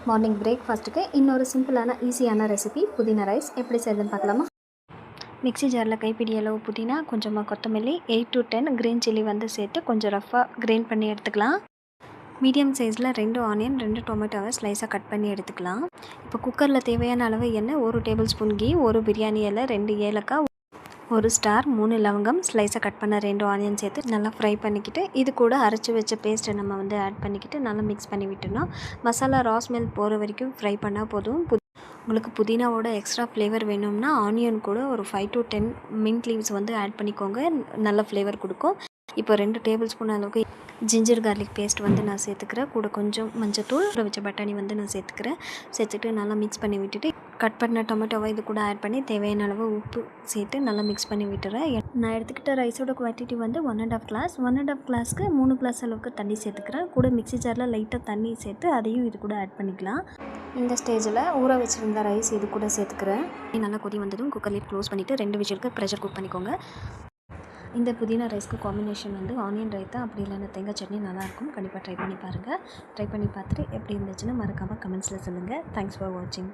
Morning பிரேக்ஃபாஸ்ட்டுக்கு இன்னொரு சிம்பிளான ஈஸியான ரெசிபி புதினா ரைஸ் எப்படி செய்யுதுன்னு பார்க்கலாமா? மிக்ஸி ஜாரில் கைப்பிடி அளவு புதினா, கொஞ்சமாக கொத்தமல்லி, 8 to 10 க்ரீன் சில்லி வந்து சேர்த்து கொஞ்சம் ரஃபாக கிரைண்ட் பண்ணி எடுத்துக்கலாம். மீடியம் சைஸில் 2 ஆனியன், 2 டொமேட்டோவை ஸ்லைஸாக கட் பண்ணி எடுத்துக்கலாம். இப்போ குக்கரில் தேவையான அளவு எண்ணெய், 1 டேபிள் ஸ்பூன் கீ, 1 பிரியாணி இலை, 2 ஏலக்காய், 1 ஸ்டார், 3 லவங்கம், ஸ்லைஸாக கட் பண்ண 2 ஆனியன் சேர்த்து நல்லா ஃப்ரை பண்ணிக்கிட்டு இது கூட அரைச்சி வச்ச பேஸ்ட்டை நம்ம வந்து ஆட் பண்ணிக்கிட்டு நல்லா மிக்ஸ் பண்ணி விட்டுணும். மசாலா ரா ஸ்மெல் போகிற வரைக்கும் ஃப்ரை பண்ணால் போதும். உங்களுக்கு புதினாவோட எக்ஸ்ட்ரா ஃப்ளேவர் வேணும்னா ஆனியன் கூட ஒரு 5 to 10 மின்ட் லீவ்ஸ் வந்து ஆட் பண்ணிக்கோங்க, நல்ல ஃப்ளேவர் கொடுக்கும். இப்போ 2 டேபிள் ஸ்பூன் அளவுக்கு ஜிஞ்சர் கார்லிக் பேஸ்ட் வந்து நான் சேர்த்துக்கிறேன். கூட கொஞ்சம் மஞ்சத்தூள், வச்ச பட்டாணி வந்து நான் சேர்த்துட்டு நல்லா மிக்ஸ் பண்ணி விட்டுட்டு கட் பண்ண டொமேட்டோவை இது கூட ஆட் பண்ணி தேவையான அளவு உப்பு சேர்த்து நல்லா மிக்ஸ் பண்ணி விட்டுறேன். நான் எடுத்துக்கிட்ட ரைஸோட குவான்டிட்டி வந்து 1.5 கிளாஸ். 1.5 கிளாஸ்க்கு 3 கிளாஸ் அளவுக்கு தண்ணி சேர்த்துக்கிறேன். கூட மிக்ஸி ஜாரில் லைட்டாக தண்ணி சேர்த்து அதையும் இது கூட ஆட் பண்ணிக்கலாம். இந்த ஸ்டேஜில் ஊற வச்சுருந்த ரைஸ் இது கூட சேர்த்துக்கிறேன். நல்லா கொதி வந்ததும் குக்கர் லிட் க்ளோஸ் பண்ணிவிட்டு 2 விசிலுக்கு ப்ரெஷர் குக் பண்ணிக்கோங்க. இந்த புதினா ரைஸ்க்கு காம்பினேஷன் வந்து ஆனியன் ரைத்தா அப்படி இல்லைன்னா தேங்காய் சட்னி நல்லாயிருக்கும். கண்டிப்பாக ட்ரை பண்ணி பாருங்கள். ட்ரை பண்ணி பார்த்துட்டு எப்படி இருந்துச்சுன்னு மறக்காமல் கமெண்ட்ஸில் சொல்லுங்கள். தேங்க்ஸ் ஃபார் வாட்சிங்.